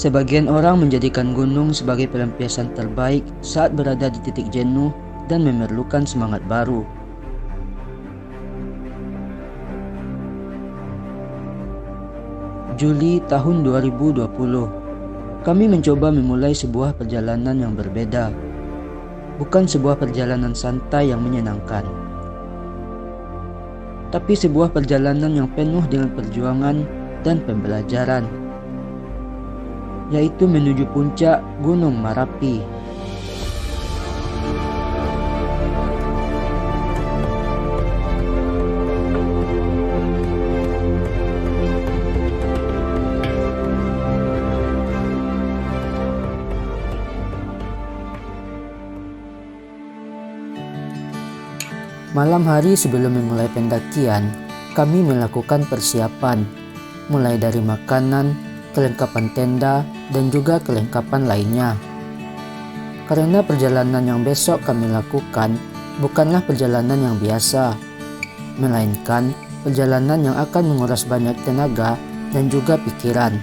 Sebagian orang menjadikan gunung sebagai pelampiasan terbaik saat berada di titik jenuh dan memerlukan semangat baru. Juli tahun 2020, kami mencoba memulai sebuah perjalanan yang berbeda. Bukan sebuah perjalanan santai yang menyenangkan, tapi sebuah perjalanan yang penuh dengan perjuangan dan pembelajaran, yaitu menuju puncak Gunung Marapi. Malam hari sebelum memulai pendakian, kami melakukan persiapan, mulai dari makanan, kelengkapan tenda, dan juga kelengkapan lainnya. Karena perjalanan yang besok kami lakukan bukanlah perjalanan yang biasa, melainkan perjalanan yang akan menguras banyak tenaga dan juga pikiran.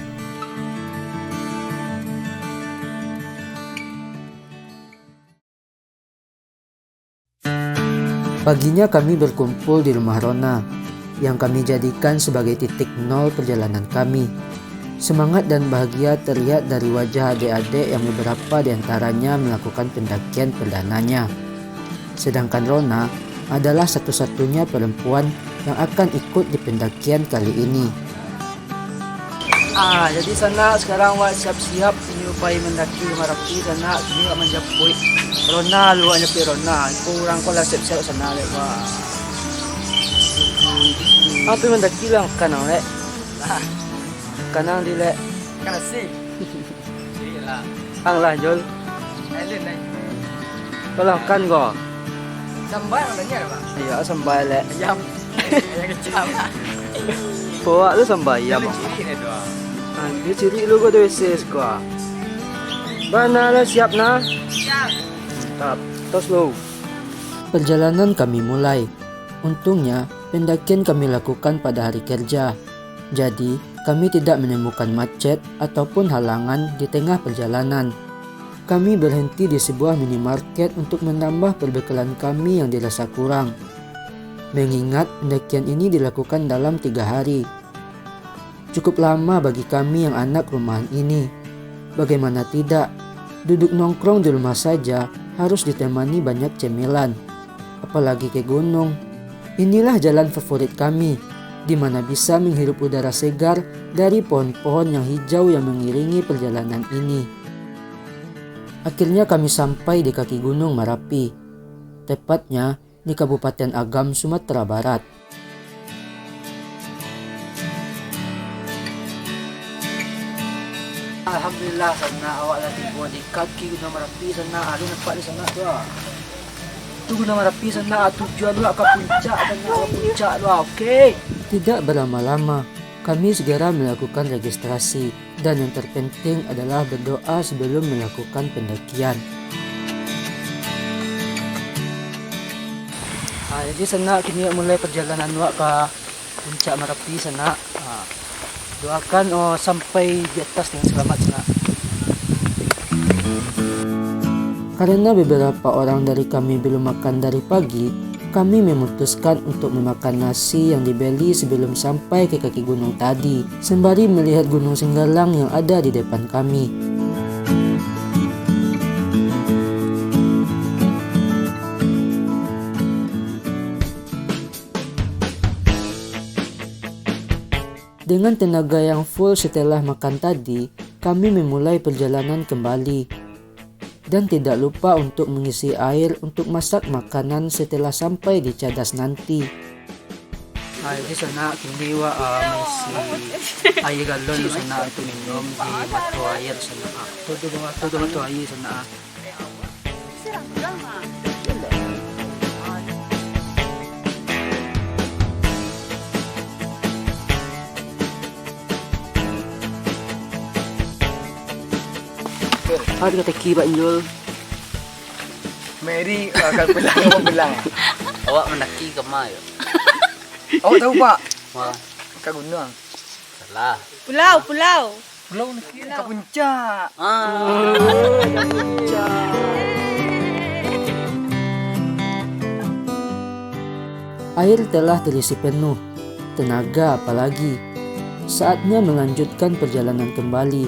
Paginya kami berkumpul di rumah Rona, yang kami jadikan sebagai titik nol perjalanan kami. Semangat dan bahagia terlihat dari wajah adik-adik yang beberapa diantaranya melakukan pendakian perdananya. Sedangkan Rona adalah satu-satunya perempuan yang akan ikut di pendakian kali ini. Jadi sana sekarang Wak siap-siap menyupai mendaki Marapi sana ini Wak menjapui Rona luar nyepi Rona kurang ko lah siap-siap sana lek Wak. Apa mendaki lang kanang lek? Kanang di lek. Kana sih. Iya. Ang lah Jol. Alin na. Kalau kan go. Sambal ang ganyan ba? Iya sambay lek. Ayam. Ayam kecam. Bawa lu sambay ya bang. Ciri na doa. Dia ciri lu go dewe ses ko. Bana lah siap na? Siap. Mantap. Tos lu. Perjalanan kami mulai. Untungnya, pendakian kami lakukan pada hari kerja. Jadi, kami tidak menemukan macet ataupun halangan di tengah perjalanan. Kami berhenti di sebuah minimarket untuk menambah perbekalan kami yang dirasa kurang. Mengingat pendakian ini dilakukan dalam 3 hari. Cukup lama bagi kami yang anak rumahan ini. Bagaimana tidak, duduk nongkrong di rumah saja harus ditemani banyak cemilan. Apalagi ke gunung. Inilah jalan favorit kami, di mana bisa menghirup udara segar dari pohon-pohon yang hijau yang mengiringi perjalanan ini. Akhirnya kami sampai di kaki Gunung Marapi, tepatnya di Kabupaten Agam, Sumatera Barat. Alhamdulillah sana awak dah tiba di kaki Gunung Marapi sana. Ada nampak di sana tu. Tu Gunung Marapi sana tujuan lu ke puncak dan ke puncak lu. Okey. Tidak berlama-lama, kami segera melakukan registrasi dan yang terpenting adalah berdoa sebelum melakukan pendakian. Jadi sana kini mulai perjalanan lu ke puncak Marapi sana. Doakan sampai di atas dengan selamat sana. Karena beberapa orang dari kami belum makan dari pagi, kami memutuskan untuk memakan nasi yang dibeli sebelum sampai ke kaki gunung tadi, sembari melihat Gunung Singgalang yang ada di depan kami. Dengan tenaga yang full setelah makan tadi, kami memulai perjalanan kembali. Dan tidak lupa untuk mengisi air untuk masak makanan setelah sampai di cadas nanti. Di sana kini mengisi air galon di sana untuk minum di matu air sana. Todo matu air sana. Ada kata kibat Jul. Mary akan pulang apa pulang? Awak mendaki ke mana? Awak tahu Pak? Wah, Kat gunung. salah. Pulau. Pulau Neki ke puncak. Air telah terisi penuh, tenaga apalagi. Saatnya melanjutkan perjalanan kembali.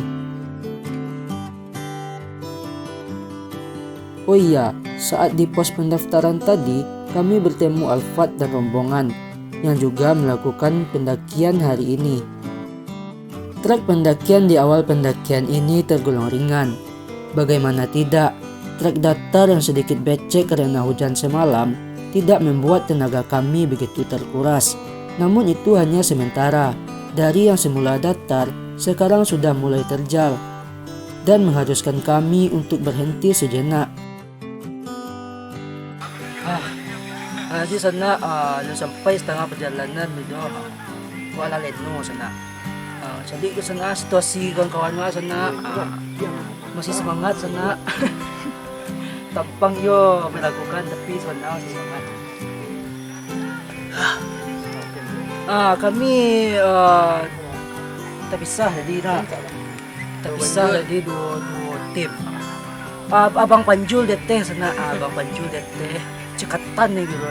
Oh iya, saat di pos pendaftaran tadi, kami bertemu Alfat dan rombongan yang juga melakukan pendakian hari ini. Trek pendakian di awal pendakian ini tergolong ringan. Bagaimana tidak, trek datar yang sedikit becek karena hujan semalam tidak membuat tenaga kami begitu terkuras. Namun itu hanya sementara. Dari yang semula datar, sekarang sudah mulai terjal dan mengharuskan kami untuk berhenti sejenak. Di sana sampai setengah perjalanan dito. Kuala Leno sana. Jadi ke sana situasi kawan-kawan nga sana masih semangat sana. Tampang yo melakukan tapi sana masih semangat. Kami terpisah jadi dua tim. Abang Panjul deteh sana, Abang Panjul deteh cekatan nih gitu.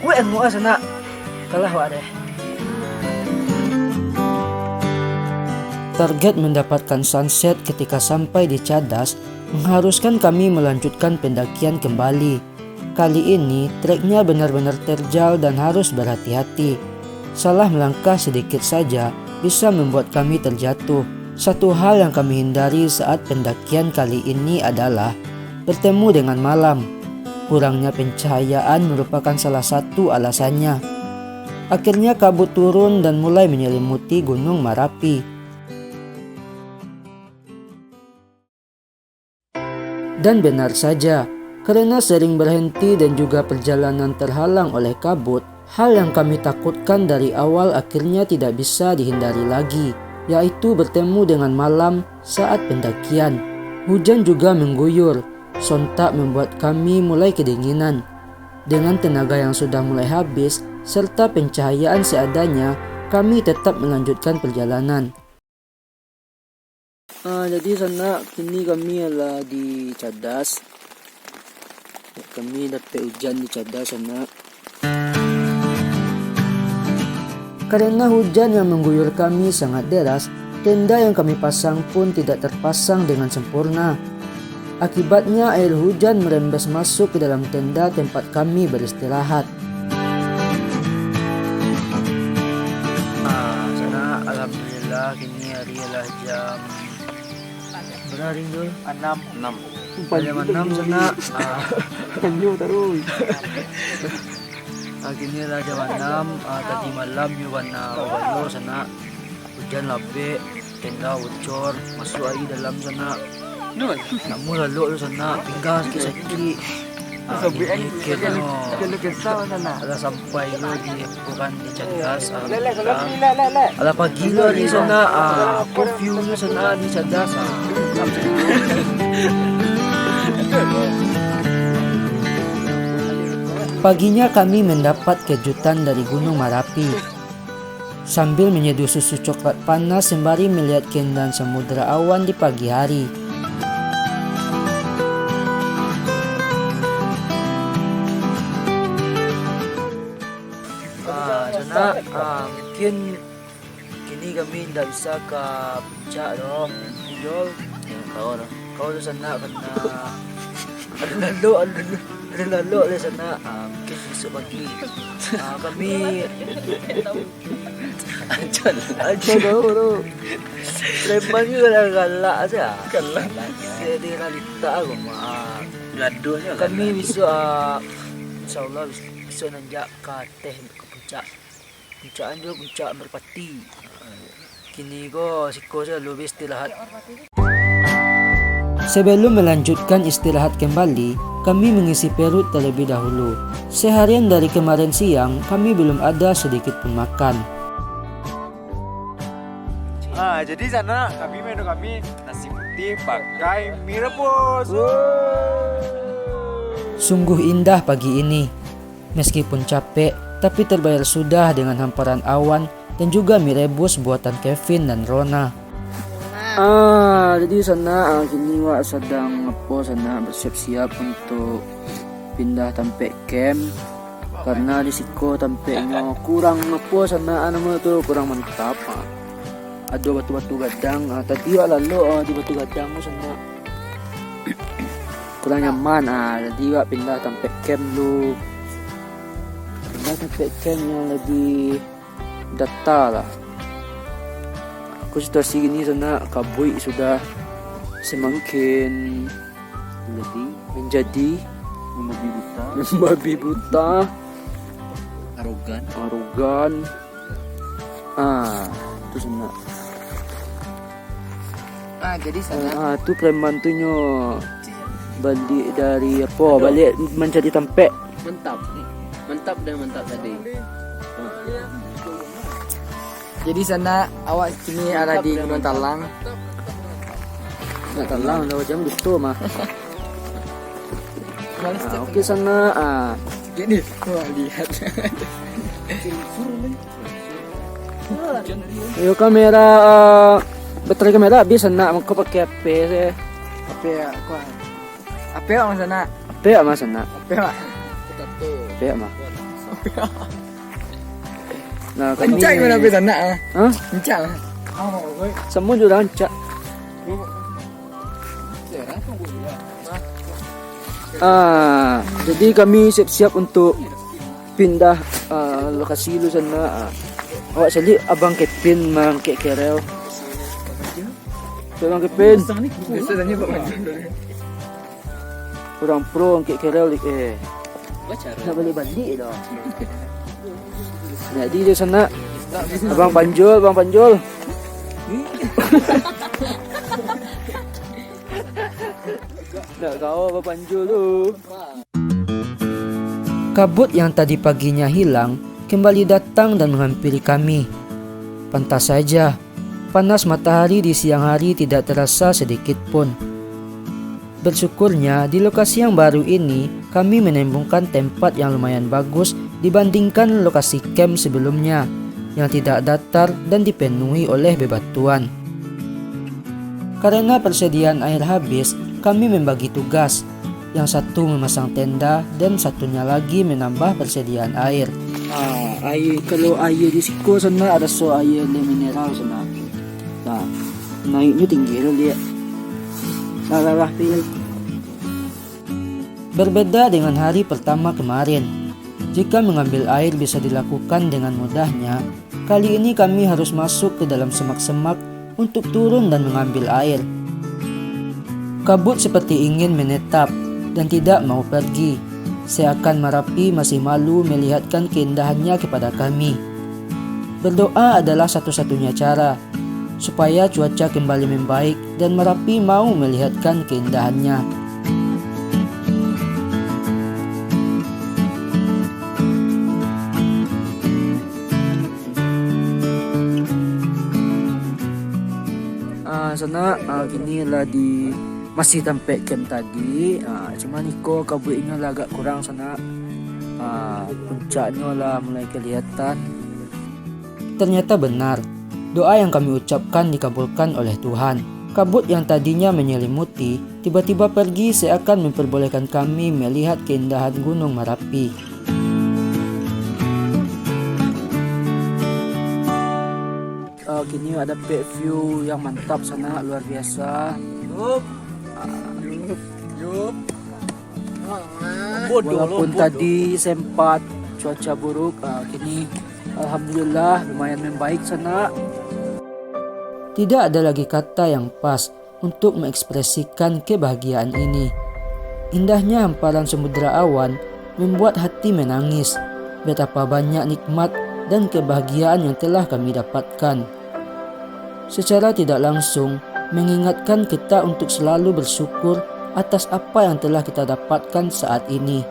Gue anu sana kalah wae. Target mendapatkan sunset ketika sampai di Cadas mengharuskan kami melanjutkan pendakian kembali. Kali ini treknya benar-benar terjal dan harus berhati-hati. Salah melangkah sedikit saja bisa membuat kami terjatuh. Satu hal yang kami hindari saat pendakian kali ini adalah bertemu dengan malam. Kurangnya pencahayaan merupakan salah satu alasannya. Akhirnya kabut turun dan mulai menyelimuti Gunung Marapi. Dan benar saja, karena sering berhenti dan juga perjalanan terhalang oleh kabut, hal yang kami takutkan dari awal akhirnya tidak bisa dihindari lagi, yaitu bertemu dengan malam saat pendakian. Hujan juga mengguyur, sontak membuat kami mulai kedinginan. Dengan tenaga yang sudah mulai habis, serta pencahayaan seadanya, kami tetap melanjutkan perjalanan. Jadi sana kini kami adalah di Cadas. Kami dapat hujan di Cadas sana. Karena hujan yang mengguyur kami sangat deras, tenda yang kami pasang pun tidak terpasang dengan sempurna. Akibatnya air hujan merembes masuk ke dalam tenda tempat kami beristirahat. Sana alhamdulillah kini hari adalah jam berapa dul? 6. Jam 6 sana. Kini adalah jam 6. Tadi malam juga walo sana. Hujan labe, tenda bocor, masuk air dalam sana. Namun lalu sana pinggang sakit. Ala sampai lo di bukan di Cadas. Ala pagi lo di sana. Curfew lo sana di Cadas. Paginya kami mendapat kejutan dari Gunung Marapi. Sambil menyeduh susu coklat panas sembari melihat keindahan samudera awan di pagi hari. Mungkin kini kami tidak bisa ke puncak dong. Idol, kau tu sana kena ada lalu di sana. Mungkin besok pagi. Kami aja dulu. Lepas juga dah galak saja. Jadi realita aku mah. Gaduhnya Kami besok, insyaallah besok nanjak ke teh ke puncak. Puncak juga puncak Merpati. Kini ko siko saya lebih istirahat. Sebelum melanjutkan istirahat kembali, kami mengisi perut terlebih dahulu. Seharian dari kemarin siang, kami belum ada sedikit pun makan. Jadi sana menu kami nasi putih pakai mie rebus. Sungguh indah pagi ini. Meskipun capek, tapi terbayar sudah dengan hamparan awan dan juga mie rebus buatan Kevin dan Rona. Jadi sana kini Wak sedang sana bersiap-siap untuk pindah tempat camp karena di siko tempatnya kurang sana kurang mantap. Ada batu-batu gadang tadi lalu di batu gadang sana kurang nyaman. Jadi Wak pindah tempat camp lu, pindah tempat camp yang lebih data lah. Aku situasi gini sana kabui sudah semakin menjadi membabi buta, arogan. Itu sana. Jadi sana Itu premantunya balik dari balik mencari tempat. mantap tadi. Jadi sana awak kini ada di Gunung Talang. Nggak tahu lah jam gitu mah. Oke sana. Gini, wah lihat. Ayo kamera, baterai kamera habis sana, mau pakai HP sih. Apa ya sana? HP ya mas sana. Apa ya? HP ya mah. Nah kami. Kencang mana apa sana? Hah? Kencang. Semua juga rancak. Jadi kami siap-siap untuk pindah lokasi lu sana. Awak sali abang Kevin mang Kerel. Abang Kevin. Biasanya Pak Manjul. Kurang pro ang Kerel nak balik dah. Jadi di sana Abang Panjul. Nak kau Abang Panjul tu. Kabut yang tadi paginya hilang kembali datang dan menghampiri kami. Pantas saja, panas matahari di siang hari tidak terasa sedikit pun. Bersyukurnya di lokasi yang baru ini kami menemukan tempat yang lumayan bagus dibandingkan lokasi camp sebelumnya yang tidak datar dan dipenuhi oleh bebatuan. Karena persediaan air habis, kami membagi tugas. Yang satu memasang tenda dan satunya lagi menambah persediaan air. Kalau air di siko sana ada air mineral sana. Nah, naiknya tinggi dia. Salah pilih. Berbeda dengan hari pertama kemarin. Jika mengambil air bisa dilakukan dengan mudahnya, kali ini kami harus masuk ke dalam semak-semak untuk turun dan mengambil air. Kabut seperti ingin menetap dan tidak mau pergi. Seakan Marapi masih malu melihatkan keindahannya kepada kami. Berdoa adalah satu-satunya cara supaya cuaca kembali membaik dan Marapi mau melihatkan keindahannya. Sana gini lah di masih tempat camp tadi. Cuma Niko kabutnya lah agak kurang sana. Puncaknya lah mulai kelihatan. Ternyata benar, doa yang kami ucapkan dikabulkan oleh Tuhan. Kabut yang tadinya menyelimuti tiba-tiba pergi seakan memperbolehkan kami melihat keindahan Gunung Marapi. Kini ada view yang mantap sana, luar biasa. Walaupun tadi sempat cuaca buruk, kini alhamdulillah lumayan membaik sana. Tidak ada lagi kata yang pas untuk mengekspresikan kebahagiaan ini. Indahnya hamparan samudera awan membuat hati menangis. Betapa banyak nikmat dan kebahagiaan yang telah kami dapatkan. Secara tidak langsung mengingatkan kita untuk selalu bersyukur atas apa yang telah kita dapatkan saat ini.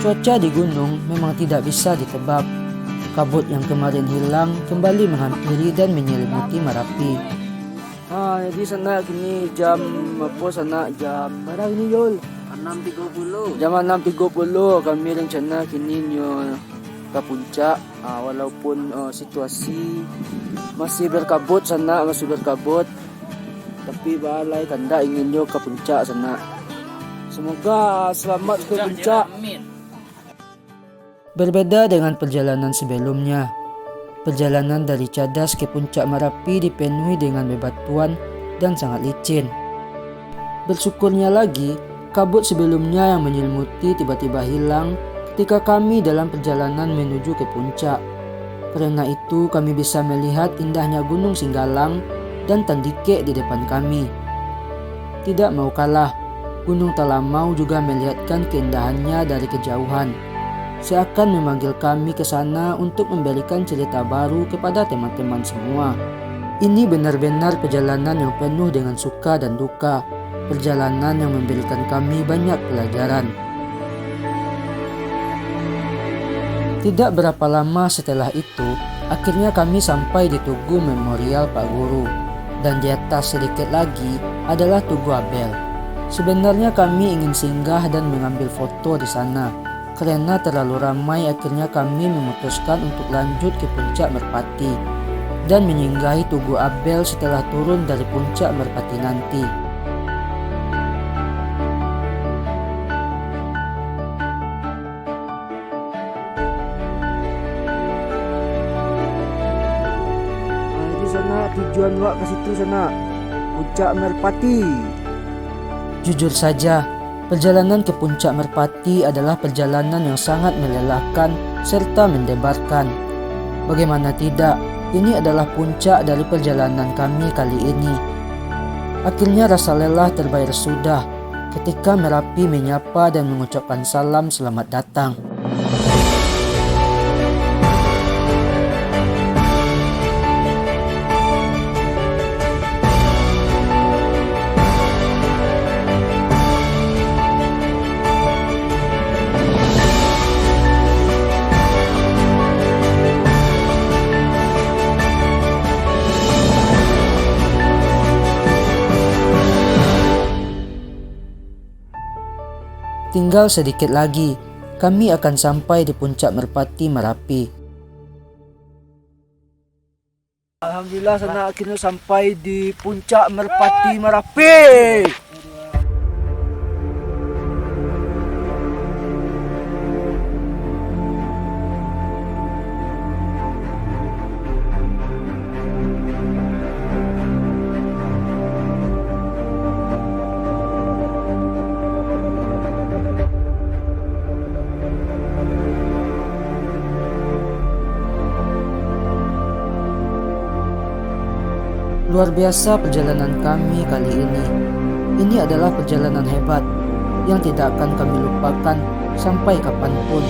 Cuaca di gunung memang tidak bisa ditebak. Kabut yang kemarin hilang kembali menghampiri dan menyelimuti Merapi. Jadi sana kini jam apa sana jam berapa ini Yul? 6.30. Jam 6.30 kami rencana kini nyo ke puncak. Walaupun situasi masih berkabut sana, masih berkabut. Tapi balai tanda ingin nyo ke puncak sana. Semoga selamat ke puncak. Berbeda dengan perjalanan sebelumnya, perjalanan dari Cadas ke puncak Merapi dipenuhi dengan bebatuan dan sangat licin. Bersyukurnya lagi, kabut sebelumnya yang menyelimuti tiba-tiba hilang ketika kami dalam perjalanan menuju ke puncak. Karena itu kami bisa melihat indahnya Gunung Singgalang dan Tandike di depan kami. Tidak mau kalah, Gunung Talamau juga melihatkan keindahannya dari kejauhan. Seakan memanggil kami ke sana untuk memberikan cerita baru kepada teman-teman semua. Ini benar-benar perjalanan yang penuh dengan suka dan duka. Perjalanan yang memberikan kami banyak pelajaran. Tidak berapa lama setelah itu, akhirnya kami sampai di Tugu Memorial Pak Guru. Dan di atas sedikit lagi adalah Tugu Abel. Sebenarnya kami ingin singgah dan mengambil foto di sana. Karena terlalu ramai, akhirnya kami memutuskan untuk lanjut ke puncak Merpati dan menyinggahi Tugu Abel setelah turun dari puncak Merpati nanti. Di sana tujuan wak ke situ sana, puncak Merpati. Jujur saja, perjalanan ke puncak Merpati adalah perjalanan yang sangat melelahkan serta mendebarkan. Bagaimana tidak, ini adalah puncak dari perjalanan kami kali ini. Akhirnya rasa lelah terbayar sudah ketika Merapi menyapa dan mengucapkan salam selamat datang. Tinggal sedikit lagi, kami akan sampai di puncak Merpati Merapi. Alhamdulillah sana akhirnya sampai di puncak Merpati Merapi. Luar biasa perjalanan kami kali ini. Ini adalah perjalanan hebat yang tidak akan kami lupakan sampai kapanpun.